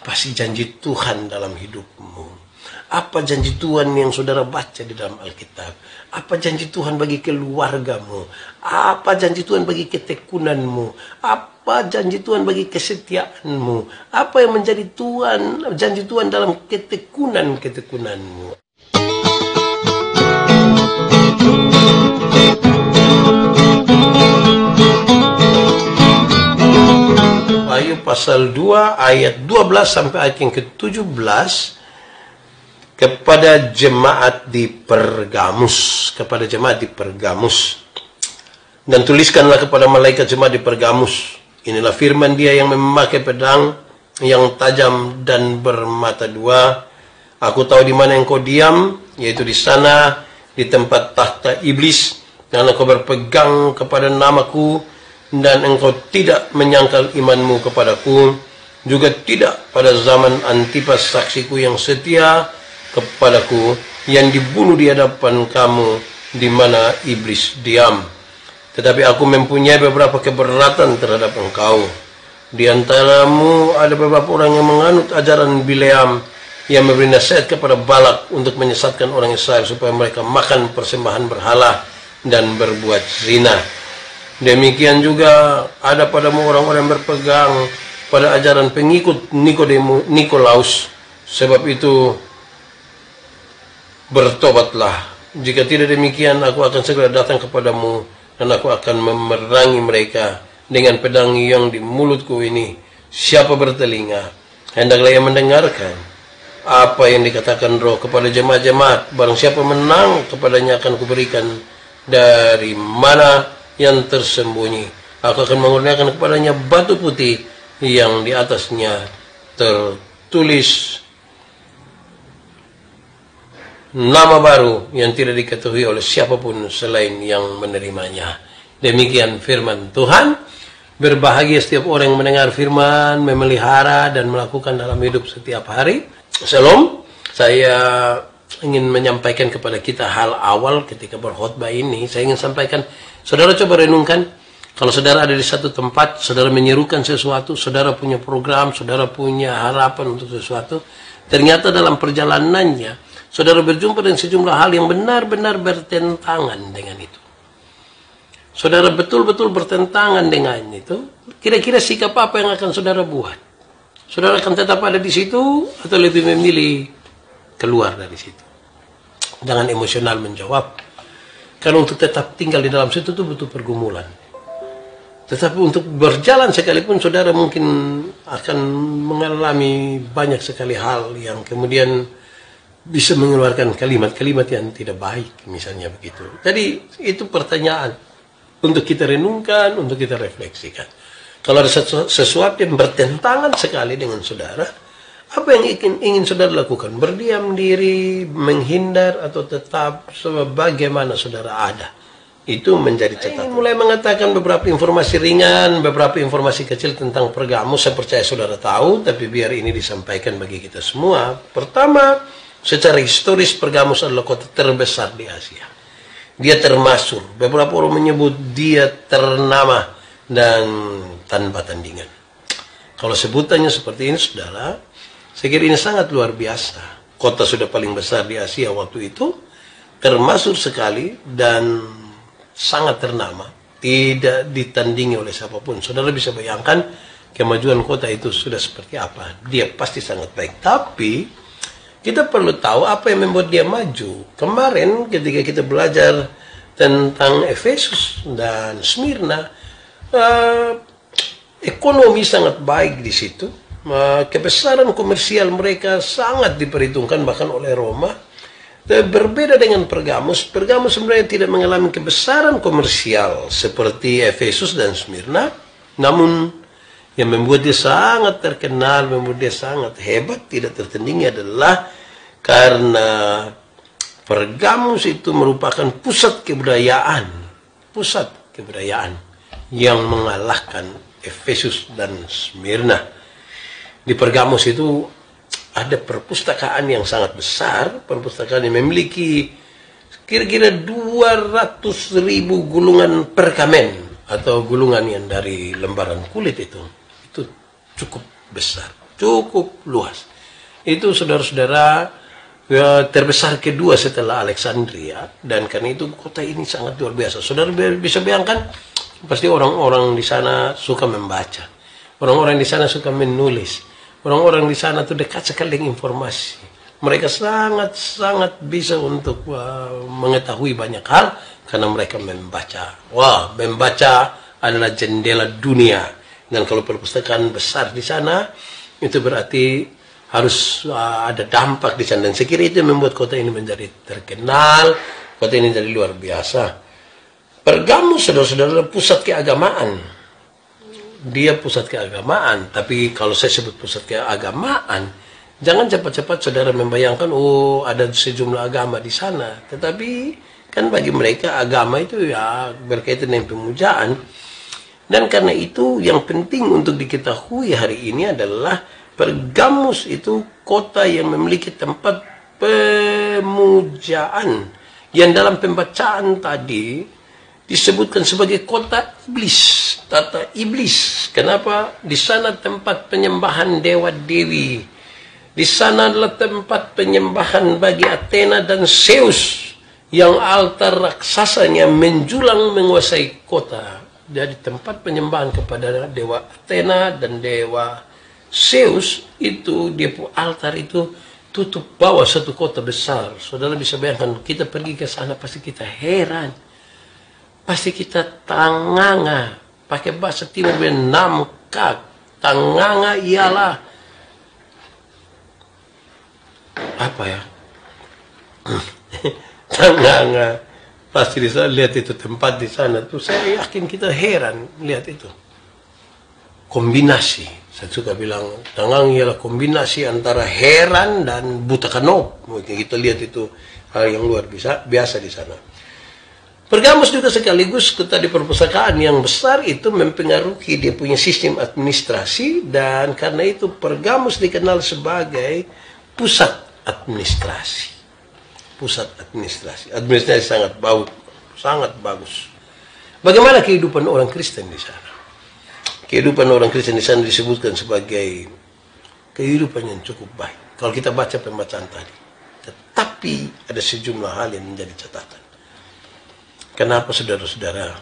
Apa sih janji Tuhan dalam hidupmu? Apa janji Tuhan yang saudara baca di dalam Alkitab? Apa janji Tuhan bagi keluargamu? Apa janji Tuhan bagi ketekunanmu? Apa janji Tuhan bagi kesetiaanmu? Apa yang menjadi janji Tuhan dalam ketekunanmu? Wahyu pasal 2 ayat 12 sampai ayat yang ke-17 kepada jemaat di Pergamus, dan tuliskanlah kepada malaikat jemaat di Pergamus, inilah firman Dia yang memakai pedang yang tajam dan bermata dua. Aku tahu di mana engkau diam, yaitu di sana, di tempat tahta iblis, dan engkau berpegang kepada namaku, dan engkau tidak menyangkal imanmu kepadaku, juga tidak pada zaman Antipas saksiku yang setia kepadaku, yang dibunuh di hadapan kamu, di mana iblis diam. Tetapi aku mempunyai beberapa keberatan terhadap engkau. Di antaramu ada beberapa orang yang menganut ajaran Bileam, yang memberi nasihat kepada Balak untuk menyesatkan orang Israel supaya mereka makan persembahan berhala dan berbuat zina. Demikian juga ada padamu orang-orang yang berpegang pada ajaran pengikut Nikolaus. Sebab itu bertobatlah. Jika tidak demikian, aku akan segera datang kepadamu, dan aku akan memerangi mereka dengan pedang yang di mulutku ini. Siapa bertelinga, hendaklah ia mendengarkan apa yang dikatakan Roh kepada jemaat-jemaat. Barang siapa menang, kepadanya akan kuberikan dari mana yang tersembunyi. Aku akan mengurniakan kepadanya batu putih yang di atasnya tertulis nama baru yang tidak diketahui oleh siapapun selain yang menerimanya. Demikian firman Tuhan. Berbahagia setiap orang yang mendengar firman, memelihara dan melakukan dalam hidup setiap hari. Shalom. Saya ingin menyampaikan kepada kita hal awal ketika berkhotbah ini. Saya ingin sampaikan, saudara coba renungkan, kalau saudara ada di satu tempat, saudara menyerukan sesuatu, saudara punya program, saudara punya harapan untuk sesuatu, ternyata dalam perjalanannya saudara berjumpa dengan sejumlah hal yang benar-benar bertentangan dengan itu. Saudara betul-betul bertentangan dengan itu. Kira-kira sikap apa yang akan saudara buat? Saudara akan tetap ada di situ atau lebih memilih keluar dari situ? Jangan emosional menjawab. Karena untuk tetap tinggal di dalam situ itu butuh pergumulan. Tetapi untuk berjalan sekalipun saudara mungkin akan mengalami banyak sekali hal yang kemudian bisa mengeluarkan kalimat-kalimat yang tidak baik, misalnya begitu. Jadi itu pertanyaan untuk kita renungkan, untuk kita refleksikan. Kalau ada sesuatu yang bertentangan sekali dengan saudara, apa yang ingin saudara lakukan? Berdiam diri, menghindar, atau tetap sebagaimana saudara ada? Itu menjadi catatan. Saya mulai mengatakan beberapa informasi ringan, beberapa informasi kecil tentang Pergamus. Saya percaya saudara tahu, tapi biar ini disampaikan bagi kita semua. Pertama, secara historis Pergamus adalah kota terbesar di Asia. Dia termasyhur. Beberapa orang menyebut dia ternama dan tanpa tandingan. Kalau sebutannya seperti ini, saudara, saya kira ini sangat luar biasa. Kota sudah paling besar di Asia waktu itu, termasyhur sekali dan sangat ternama, tidak ditandingi oleh siapapun. Saudara bisa bayangkan kemajuan kota itu sudah seperti apa. Dia pasti sangat baik. Tapi kita perlu tahu apa yang membuat dia maju. Kemarin ketika kita belajar tentang Efesus dan Smyrna, ekonomi sangat baik di situ. Kebesaran komersial mereka sangat diperhitungkan bahkan oleh Roma. Berbeda dengan Pergamus. Pergamus sebenarnya tidak mengalami kebesaran komersial seperti Efesus dan Smyrna. Namun yang membuat dia sangat terkenal, membuat dia sangat hebat, tidak tertandingi adalah karena Pergamus itu merupakan pusat kebudayaan yang mengalahkan Efesus dan Smyrna. Di Pergamus itu ada perpustakaan yang sangat besar, perpustakaan yang memiliki kira-kira 200.000 gulungan perkamen atau gulungan yang dari lembaran kulit itu cukup besar. cukup luas. Itu saudara-saudara terbesar kedua setelah Alexandria, dan karena itu kota ini sangat luar biasa. Saudara bisa bayangkan, pasti orang-orang di sana suka membaca, orang-orang di sana suka menulis, orang-orang di sana tuh dekat sekali dengan informasi. Mereka sangat bisa untuk mengetahui banyak hal karena mereka membaca. Wah, membaca adalah jendela dunia. Dan kalau perpustakaan besar di sana, itu berarti harus ada dampak di sana. Dan saya kira itu yang membuat kota ini menjadi terkenal, kota ini jadi luar biasa. Pergamus, saudara-saudara, pusat keagamaan. Dia pusat keagamaan, tapi kalau saya sebut pusat keagamaan, jangan cepat-cepat saudara membayangkan, oh ada sejumlah agama di sana. Tetapi kan bagi mereka agama itu ya berkaitan dengan pemujaan. Dan karena itu yang penting untuk diketahui hari ini adalah Pergamus itu kota yang memiliki tempat pemujaan. Yang dalam pembacaan tadi disebutkan sebagai kota iblis, tata iblis. Kenapa? Di sana tempat penyembahan dewa-dewi. Di sana adalah tempat penyembahan bagi Athena dan Zeus, yang altar raksasanya menjulang menguasai kota. Jadi tempat penyembahan kepada dewa Athena dan dewa Zeus itu, dia altar itu tutup bawah satu kota besar. Saudara bisa bayangkan, kita pergi ke sana pasti kita heran, pasti kita tanganga. Pakai bahasa timur namkak. Tanganga ialah apa ya? Tanganga. Pasti di sana lihat itu tempat di sana tuh, saya yakin kita heran lihat itu. Kombinasi. Saya suka bilang tangang ialah kombinasi antara heran dan buta kanop. Mungkin kita lihat itu hal yang luar biasa di sana. Pergamus juga sekaligus kota di perpustakaan yang besar, itu mempengaruhi dia punya sistem administrasi, dan karena itu Pergamus dikenal sebagai pusat administrasi. Pusat administrasi. Administrasi sangat bagus. Bagaimana kehidupan orang Kristen di sana? Kehidupan orang Kristen di sana disebutkan sebagai kehidupan yang cukup baik. Kalau kita baca pembacaan tadi. Tetapi ada sejumlah hal yang menjadi catatan. Kenapa saudara-saudara?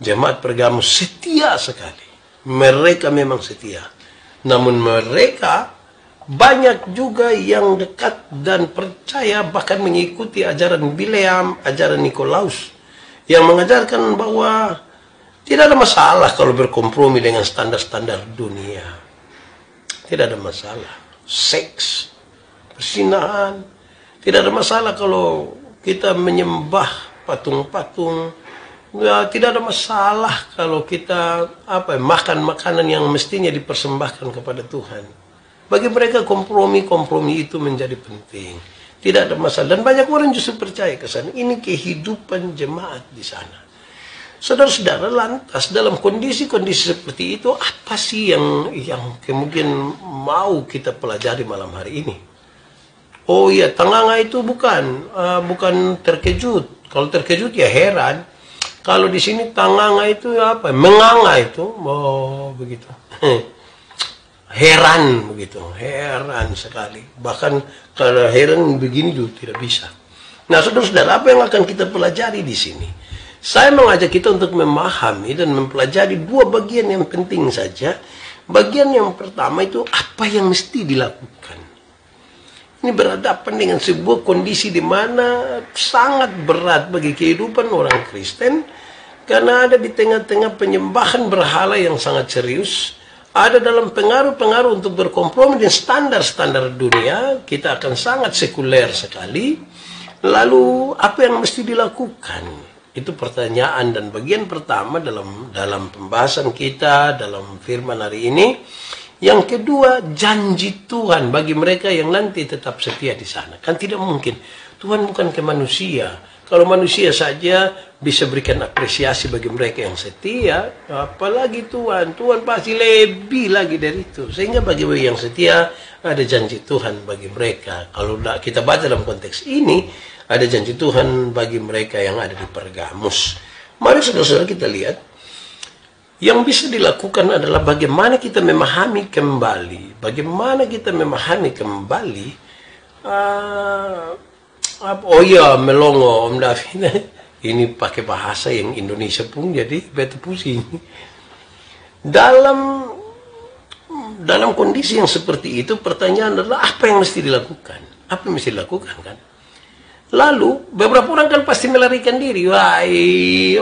Jemaat Pergamus setia sekali. Mereka memang setia. Namun mereka banyak juga yang dekat dan percaya, bahkan mengikuti ajaran Bileam, ajaran Nikolaus, yang mengajarkan bahwa tidak ada masalah kalau berkompromi dengan standar-standar dunia. Tidak ada masalah. Seks, persinahan, tidak ada masalah kalau kita menyembah patung-patung. Ya, tidak ada masalah kalau kita makan makanan yang mestinya dipersembahkan kepada Tuhan. Bagi mereka kompromi itu menjadi penting. Tidak ada masalah. Dan banyak orang justru percaya ke sana. Ini kehidupan jemaat di sana. Saudara-saudara, lantas dalam kondisi-kondisi seperti itu, apa sih yang kemudian mau kita pelajari malam hari ini? Oh iya, tanganga itu bukan terkejut. Kalau terkejut ya heran. Kalau di sini tanganga itu apa? Menganga itu, oh begitu. Heran begitu, heran sekali. Bahkan kalau heran begini dulu tidak bisa. Nah, saudara-saudara, apa yang akan kita pelajari di sini? Saya mengajak kita untuk memahami dan mempelajari dua bagian yang penting saja. Bagian yang pertama itu apa yang mesti dilakukan. Ini berhadapan dengan sebuah kondisi di mana sangat berat bagi kehidupan orang Kristen, karena ada di tengah-tengah penyembahan berhala yang sangat serius, ada dalam pengaruh-pengaruh untuk berkompromi dengan standar-standar dunia. Kita akan sangat sekuler sekali. Lalu apa yang mesti dilakukan? Itu pertanyaan dan bagian pertama dalam pembahasan kita dalam firman hari ini. Yang kedua, janji Tuhan bagi mereka yang nanti tetap setia di sana. Kan tidak mungkin. Tuhan bukan ke manusia. Kalau manusia saja bisa berikan apresiasi bagi mereka yang setia, apalagi Tuhan. Tuhan pasti lebih lagi dari itu. Sehingga bagi yang setia ada janji Tuhan bagi mereka. Kalau kita baca dalam konteks ini, ada janji Tuhan bagi mereka yang ada di Pergamus. Mari saudara-saudara kita lihat. Yang bisa dilakukan adalah bagaimana kita memahami kembali, oh ya, melongo Om David. Ini pakai bahasa yang Indonesia pun jadi bete pusing. Dalam kondisi yang seperti itu, pertanyaan adalah apa yang mesti dilakukan? Apa yang mesti dilakukan kan? Lalu beberapa orang kan pasti melarikan diri. Wah,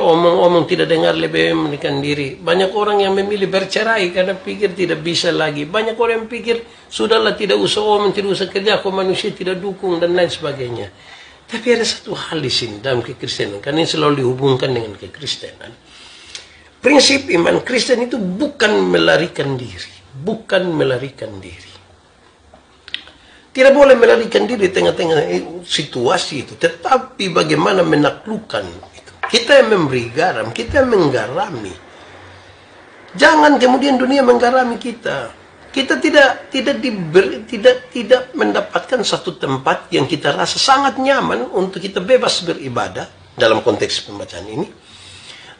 omong-omong tidak dengar lebih melarikan diri. Banyak orang yang memilih bercerai karena pikir tidak bisa lagi. Banyak orang yang pikir sudahlah, tidak usah omong, tidak usah kerja, aku manusia tidak dukung dan lain sebagainya. Tapi ada satu hal di sini dalam kekristenan, karena ini selalu dihubungkan dengan kekristenan. Prinsip iman Kristen itu bukan melarikan diri, Tidak boleh melarikan diri di tengah-tengah situasi itu, tetapi bagaimana menaklukkan itu. Kita yang memberi garam, kita yang menggarami. Jangan kemudian dunia menggarami kita. Kita tidak mendapatkan satu tempat yang kita rasa sangat nyaman untuk kita bebas beribadah dalam konteks pembacaan ini.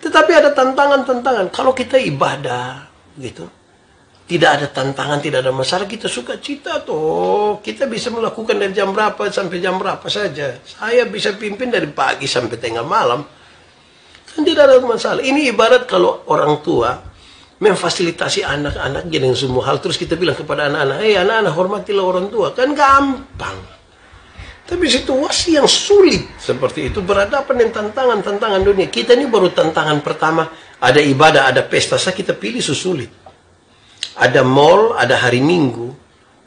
Tetapi ada tantangan-tantangan. Kalau kita ibadah gitu, tidak ada tantangan, tidak ada masalah, kita suka cita toh. Kita bisa melakukan dari jam berapa sampai jam berapa saja. Saya bisa pimpin dari pagi sampai tengah malam. Kan tidak ada masalah. Ini ibarat kalau orang tua memfasilitasi anak-anaknya dengan semua hal, terus kita bilang kepada anak-anak, anak-anak hormatilah orang tua, kan gampang. Tapi situasi yang sulit seperti itu berhadapan dengan tantangan-tantangan dunia. Kita ini baru tantangan pertama, ada ibadah, ada pesta, kita pilih susulit. Ada mall, ada hari Minggu,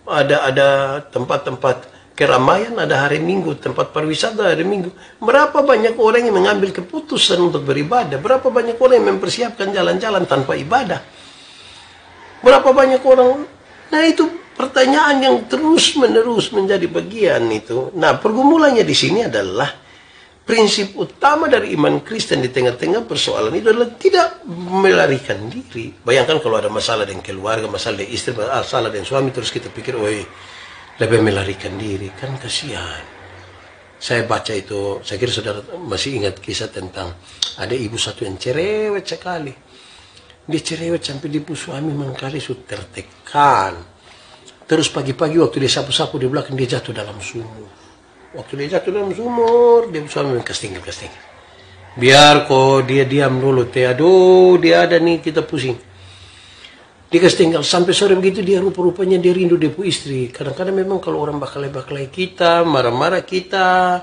ada tempat-tempat keramaian, ada hari Minggu, tempat pariwisata hari Minggu. Berapa banyak orang yang mengambil keputusan untuk beribadah? Berapa banyak orang yang mempersiapkan jalan-jalan tanpa ibadah? Berapa banyak orang? Nah, itu pertanyaan yang terus-menerus menjadi bagian itu. Nah, pergumulannya di sini adalah prinsip utama dari iman Kristen di tengah-tengah persoalan itu adalah tidak melarikan diri. Bayangkan kalau ada masalah dengan keluarga, masalah dengan istri, masalah dengan suami, terus kita pikir, lebih melarikan diri, kan kasihan. Saya baca itu, saya kira saudara masih ingat kisah tentang ada ibu satu yang cerewet sekali. Dia cerewet sampai ibu suami mengkali sudah tertekan. Terus pagi-pagi waktu dia sapu-sapu di belakang, dia jatuh dalam sumur. Waktu dia jatuh dalam sumur, dia suami kastinggal. Biar kok dia diam dulu, aduh dia ada nih, kita pusing. Dia tinggal sampai sore begitu, dia rupa-rupanya dia rindu dia pu istri. Kadang-kadang memang kalau orang bakalai-bakalai kita, marah-marah kita,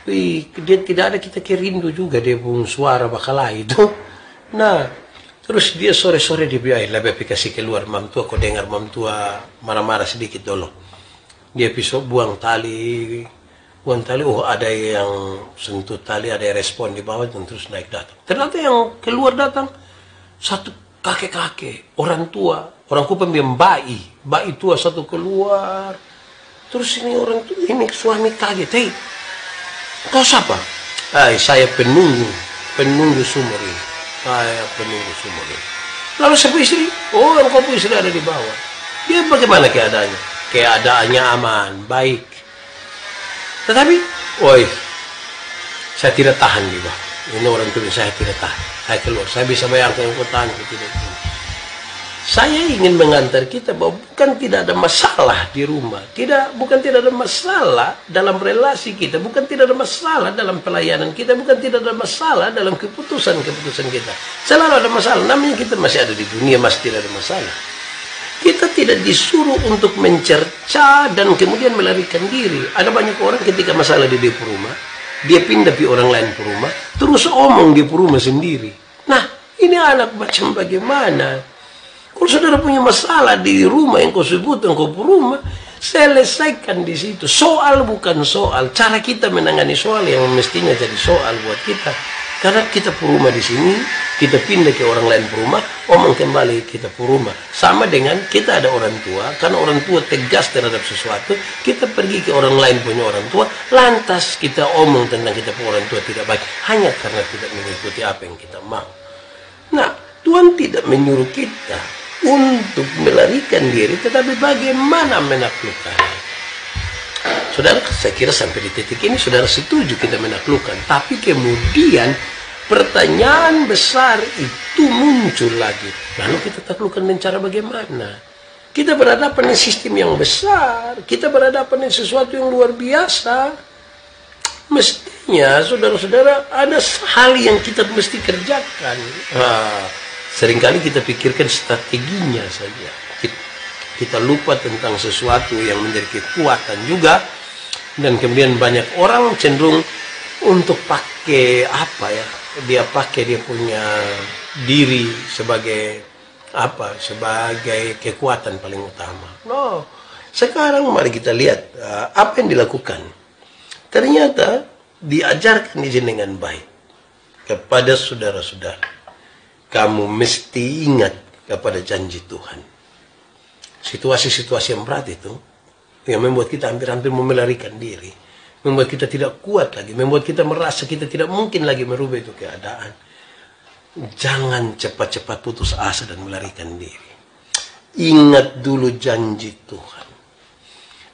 dia tidak ada kita kerindu juga dia pun suara bakalai itu. Nah, terus dia sore-sore dia bilang, lebih kasih keluar mam tua, kau dengar mam tua marah-marah sedikit dulu. Dia pisau buang tali, oh ada yang sentuh tali, ada yang respon di bawah, dan terus naik datang. Ternyata yang keluar datang satu kakek-kakek, orang tua, orang kupang yang bayi tua satu keluar. Terus ini orang tua, ini suami kaget, kau siapa? Saya penunggu sumur ini. Lalu siapa istri? Engkau pun istri ada di bawah. Dia bagaimana keadaannya? Keadaannya aman, baik. Tetapi, saya tidak tahan di bawah. Ini orang tua, saya tidak tahan. Saya keluar, saya bisa bayangkan yang kota tidak. Saya ingin mengantar kita bahwa bukan tidak ada masalah di rumah, bukan tidak ada masalah dalam relasi kita, bukan tidak ada masalah dalam pelayanan kita, bukan tidak ada masalah dalam keputusan-keputusan kita. Selalu ada masalah, namanya kita masih ada di dunia, masih tidak ada masalah. Kita tidak disuruh untuk mencerca dan kemudian melarikan diri. Ada banyak orang ketika masalah di rumah, dia pindah ke orang lain ke rumah, terus omong di rumah sendiri. Nah, ini anak macam bagaimana? Kalau saudara punya masalah di rumah yang kau sebut, engkau rumah, selesaikan di situ. Soal bukan soal. Cara kita menangani soal yang mestinya jadi soal buat kita. Karena kita rumah di sini, kita pindah ke orang lain rumah, omong kembali kita rumah. Sama dengan kita ada orang tua, karena orang tua tegas terhadap sesuatu, kita pergi ke orang lain punya orang tua, lantas kita omong tentang kita punya orang tua tidak baik, hanya karena tidak mengikuti apa yang kita mau. Nah, Tuhan tidak menyuruh kita untuk melarikan diri, tetapi bagaimana menaklukkan. Saudara, saya kira sampai di titik ini saudara setuju kita menaklukkan, tapi kemudian pertanyaan besar itu muncul lagi. Lalu kita taklukkan dengan cara bagaimana? Kita berhadapan dengan sistem yang besar. Kita berhadapan dengan sesuatu yang luar biasa. Mestinya, saudara-saudara, ada hal yang kita mesti kerjakan. Seringkali kita pikirkan strateginya saja. Kita lupa tentang sesuatu yang menjadi kekuatan juga. Dan kemudian banyak orang cenderung untuk pakai apa ya? Dia pakai dia punya diri sebagai apa? Sebagai kekuatan paling utama. No. Sekarang mari kita lihat apa yang dilakukan. Ternyata diajarkan izin dengan baik kepada saudara-saudara. Kamu mesti ingat kepada janji Tuhan. Situasi-situasi yang berat itu yang membuat kita hampir-hampir melarikan diri, membuat kita tidak kuat lagi, membuat kita merasa kita tidak mungkin lagi merubah itu keadaan. Jangan cepat-cepat putus asa dan melarikan diri. Ingat dulu janji Tuhan.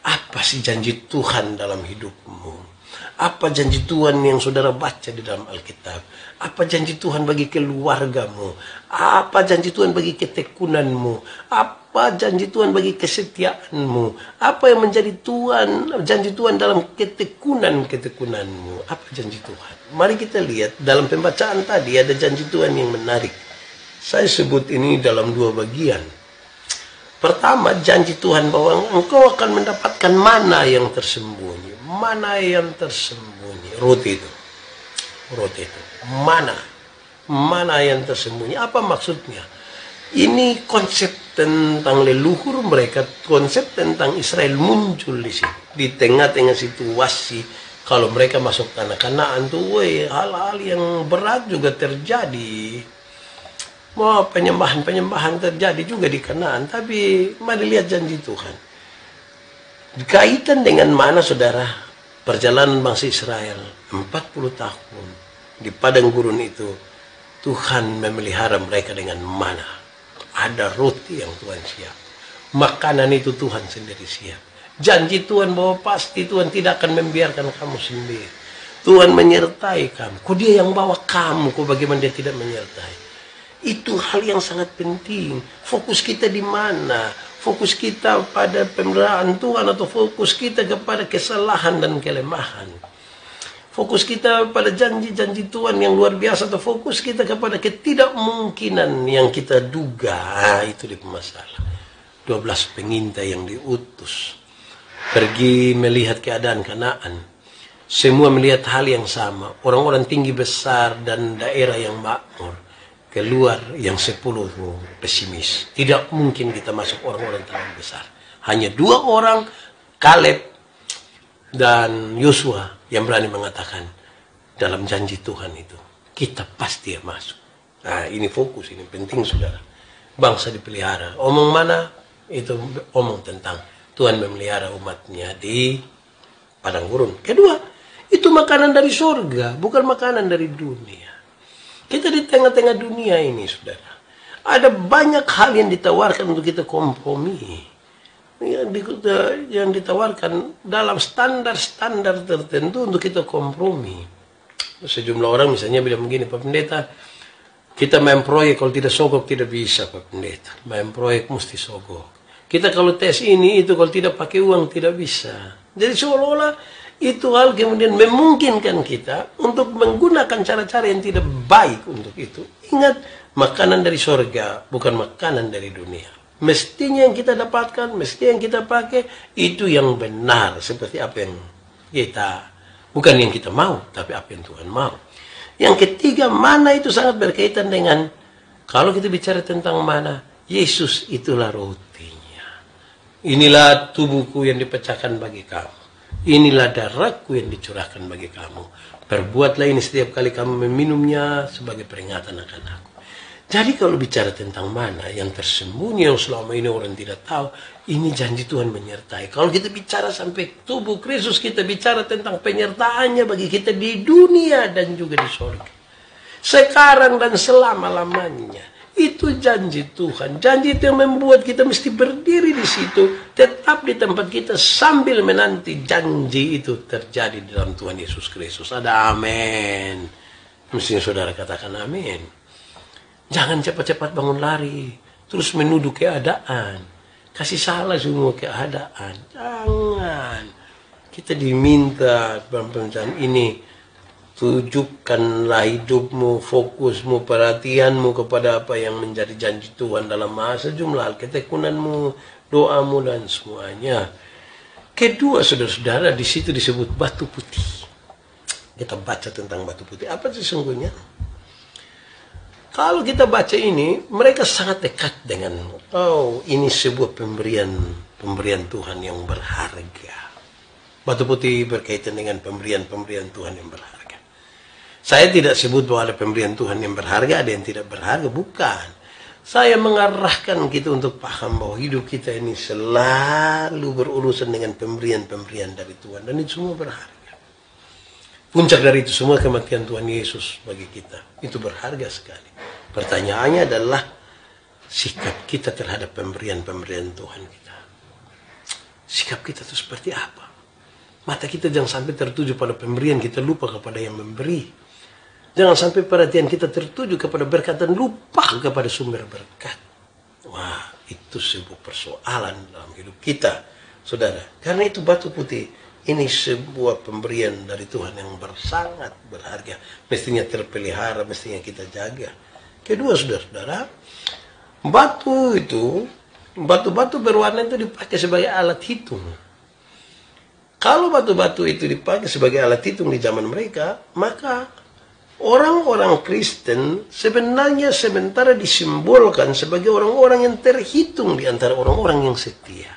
Apa sih janji Tuhan dalam hidupmu? Apa janji Tuhan yang saudara baca di dalam Alkitab? Apa janji Tuhan bagi keluargamu? Apa janji Tuhan bagi ketekunanmu? Apa janji Tuhan bagi kesetiaanmu? Apa yang menjadi janji Tuhan dalam ketekunanmu? Apa janji Tuhan? Mari kita lihat dalam pembacaan tadi ada janji Tuhan yang menarik. Saya sebut ini dalam dua bagian. Pertama, janji Tuhan bahwa engkau akan mendapatkan mana yang tersembunyi. Mana yang tersembunyi. Roti itu. Mana yang tersembunyi. Apa maksudnya? Ini konsep tentang leluhur mereka. Konsep tentang Israel muncul di sini. Di tengah-tengah situasi. Kalau mereka masuk tanah Kanaan tuh, hal-hal yang berat juga terjadi. Penyembahan terjadi juga di Kanaan. Tapi mari lihat janji Tuhan. Kaitan dengan mana saudara? Perjalanan bangsa Israel 40 tahun di padang gurun itu. Tuhan memelihara mereka dengan mana. Ada roti yang Tuhan siap. Makanan itu Tuhan sendiri siap. Janji Tuhan bahwa pasti Tuhan tidak akan membiarkan kamu sendiri. Tuhan menyertai kamu. Kok dia yang bawa kamu? Kok bagaimana dia tidak menyertai? Itu hal yang sangat penting. Fokus kita di mana? Fokus kita pada pemeliharaan Tuhan atau fokus kita kepada kesalahan dan kelemahan? Fokus kita pada janji-janji Tuhan yang luar biasa atau fokus kita kepada ketidakmungkinan yang kita duga? Itu dia masalah. 12 pengintai yang diutus pergi melihat keadaan Kanaan. Semua melihat hal yang sama. Orang-orang tinggi besar dan daerah yang makmur. Keluar yang 10 pesimis. Tidak mungkin kita masuk orang-orang terlalu besar. Hanya 2 orang, Kaleb dan Yosua, yang berani mengatakan dalam janji Tuhan itu, kita pasti masuk. Nah, ini fokus, ini penting saudara. Bangsa dipelihara. Omong mana? Itu omong tentang Tuhan memelihara umatnya di padang gurun. Kedua, itu makanan dari surga, bukan makanan dari dunia. Kita di tengah-tengah dunia ini, saudara. Ada banyak hal yang ditawarkan untuk kita kompromi. Yang ditawarkan dalam standar-standar tertentu untuk kita kompromi. Sejumlah orang misalnya bilang begini, Pak Pendeta, kita main proyek kalau tidak sogok tidak bisa, Pak Pendeta. Main proyek mesti sogok. Kita kalau tes ini, itu kalau tidak pakai uang tidak bisa. Jadi seolah-olah itu hal kemudian memungkinkan kita untuk menggunakan cara-cara yang tidak baik untuk itu. Ingat, makanan dari surga bukan makanan dari dunia. Mestinya yang kita dapatkan, mestinya yang kita pakai, itu yang benar. Seperti apa yang kita, bukan yang kita mau, tapi apa yang Tuhan mau. Yang ketiga, mana itu sangat berkaitan dengan, kalau kita bicara tentang mana, Yesus itulah rotinya. Inilah tubuhku yang dipecahkan bagi kamu. Inilah darahku yang dicurahkan bagi kamu. Perbuatlah ini setiap kali kamu meminumnya sebagai peringatan akan aku. Jadi kalau bicara tentang mana yang tersembunyi yang selama ini orang tidak tahu, ini janji Tuhan menyertai. Kalau kita bicara sampai tubuh Kristus, kita bicara tentang penyertaannya bagi kita di dunia dan juga di surga. Sekarang dan selama-lamanya. Itu janji Tuhan. Janji itu yang membuat kita mesti berdiri di situ. Tetap di tempat kita sambil menanti janji itu terjadi dalam Tuhan Yesus Kristus. Ada amin. Mestinya saudara katakan amin. Jangan cepat-cepat bangun lari, terus menuduh keadaan, kasih salah semua keadaan. Jangan. Kita diminta dalam pembacaan ini, tujukanlah hidupmu, fokusmu, perhatianmu kepada apa yang menjadi janji Tuhan dalam sejumlah ketekunanmu, doamu, dan semuanya. Kedua, saudara-saudara, di situ disebut batu putih. Kita baca tentang batu putih. Apa sesungguhnya? Kalau kita baca ini, mereka sangat dekat dengan, ini sebuah pemberian Tuhan yang berharga. Batu putih berkaitan dengan pemberian Tuhan yang berharga. Saya tidak sebut bahwa ada pemberian Tuhan yang berharga, ada yang tidak berharga. Bukan. Saya mengarahkan kita untuk paham bahwa hidup kita ini selalu berurusan dengan pemberian-pemberian dari Tuhan. Dan itu semua berharga. Puncak dari itu semua kematian Tuhan Yesus bagi kita. Itu berharga sekali. Pertanyaannya adalah sikap kita terhadap pemberian-pemberian Tuhan kita. Sikap kita itu seperti apa? Mata kita jangan sampai tertuju pada pemberian, kita lupa kepada yang memberi. Jangan sampai perhatian kita tertuju kepada berkat dan lupa kepada sumber berkat. Wah, itu sebuah persoalan dalam hidup kita, saudara. Karena itu batu putih, ini sebuah pemberian dari Tuhan yang sangat berharga. Mestinya terpelihara, mestinya kita jaga. Kedua, saudara-saudara, batu-batu berwarna itu dipakai sebagai alat hitung. Kalau batu-batu itu dipakai sebagai alat hitung di zaman mereka, maka orang-orang Kristen sebenarnya sementara disimbolkan sebagai orang-orang yang terhitung di antara orang-orang yang setia.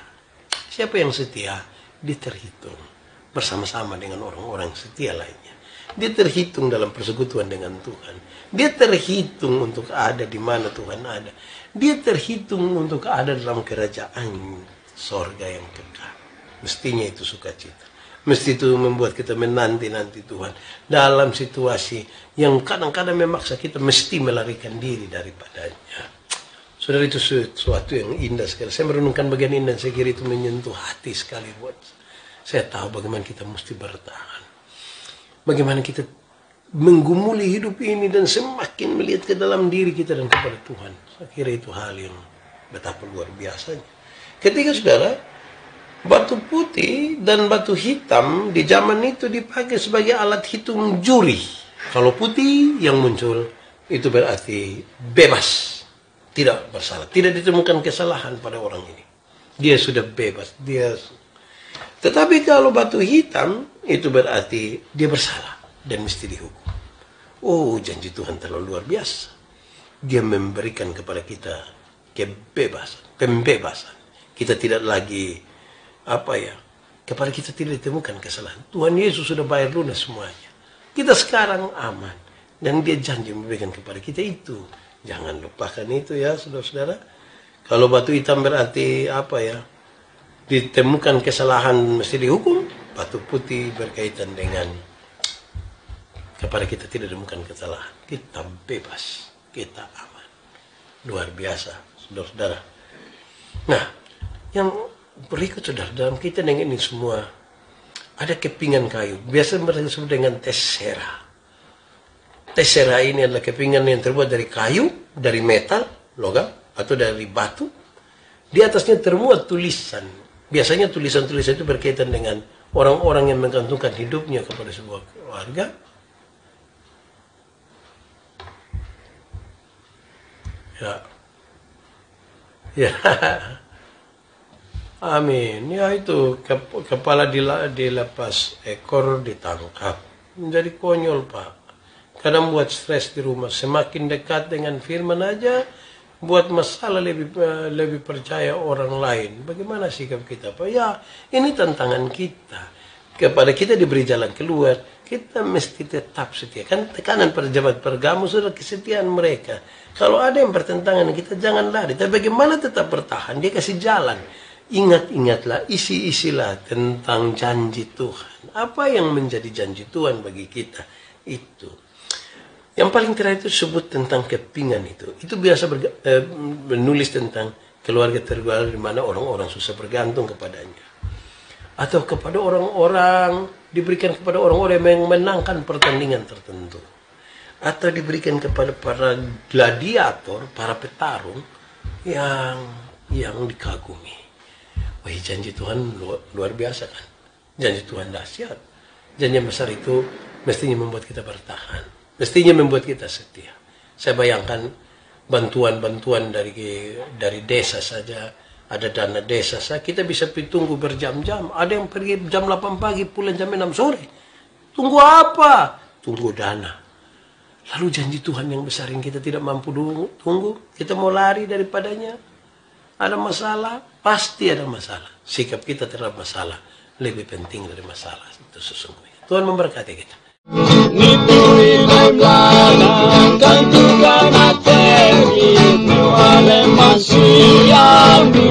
Siapa yang setia? Dia terhitung bersama-sama dengan orang-orang setia lainnya. Dia terhitung dalam persekutuan dengan Tuhan. Dia terhitung untuk ada di mana Tuhan ada. Dia terhitung untuk ada dalam kerajaan sorga yang kekal. Mestinya itu sukacita. Mesti itu membuat kita menanti-nanti Tuhan. Dalam situasi yang kadang-kadang memaksa kita mesti melarikan diri daripadanya. Saudara, itu sesuatu yang indah sekali. Saya merenungkan bagian indah, saya kira itu menyentuh hati sekali buat saya tahu bagaimana kita mesti bertahan. Bagaimana kita menggumuli hidup ini dan semakin melihat ke dalam diri kita dan kepada Tuhan. Saya kira itu hal yang betapa luar biasanya. Ketika saudara, batu putih dan batu hitam di zaman itu dipakai sebagai alat hitung juri. Kalau putih yang muncul, itu berarti bebas. Tidak bersalah. Tidak ditemukan kesalahan pada orang ini. Dia sudah bebas. Tetapi kalau batu hitam, itu berarti dia bersalah dan mesti dihukum. Oh, janji Tuhan terlalu luar biasa. Dia memberikan kepada kita pembebasan. Kita tidak lagi kepada kita tidak ditemukan kesalahan. Tuhan Yesus sudah bayar lunas semuanya. Kita sekarang aman. Dan dia janji memberikan kepada kita itu. Jangan lupakan itu ya, saudara-saudara. Kalau batu hitam berarti ditemukan kesalahan mesti dihukum. Batu putih berkaitan dengan kepada kita tidak ditemukan kesalahan. Kita bebas. Kita aman. Luar biasa, saudara-saudara. Nah, yang berikut, saudara, dalam kita dengan ini semua ada kepingan kayu. Biasa mereka sebut dengan tesera. Tesera ini adalah kepingan yang terbuat dari kayu, dari metal, logam, atau dari batu. Di atasnya termuat tulisan. Biasanya tulisan-tulisan itu berkaitan dengan orang-orang yang menggantungkan hidupnya kepada sebuah keluarga. Ya. Amin. Ya itu, kepala dilepas, ekor ditangkap. Menjadi konyol, Pak. Kadang buat stres di rumah. Semakin dekat dengan firman aja, buat masalah lebih percaya orang lain. Bagaimana sikap kita, Pak? Ya, ini tantangan kita. Kepada kita diberi jalan keluar, kita mesti tetap setia. Kan tekanan pada jemaat Pergamus sudah kesetiaan mereka. Kalau ada yang bertentangan, kita jangan lari. Tapi bagaimana tetap bertahan? Dia kasih jalan. Ingat-ingatlah, isi-isilah tentang janji Tuhan. Apa yang menjadi janji Tuhan bagi kita? Itu. Yang paling terakhir itu sebut tentang kepingan itu. Itu biasa menulis tentang keluarga tergolong di mana orang-orang susah bergantung kepadanya. Atau kepada orang-orang, diberikan kepada orang-orang yang menangkan pertandingan tertentu. atau diberikan kepada para gladiator, para petarung yang dikagumi. Wah, janji Tuhan luar biasa kan? Janji Tuhan dahsyat. Janji besar itu mestinya membuat kita bertahan, mestinya membuat kita setia. Saya bayangkan bantuan-bantuan dari desa saja, ada dana desa saja, kita bisa tunggu berjam-jam. Ada yang pergi jam 8 pagi, pulang jam 6 sore. Tunggu apa? Tunggu dana. Lalu janji Tuhan yang besar yang kita tidak mampu tunggu, kita mau lari daripadanya. Ada masalah, pasti ada masalah. Sikap kita terhadap masalah lebih penting dari masalah itu sesungguhnya. Tuhan memberkati kita. Nitui memlana kantukan materi, nuale masih yang di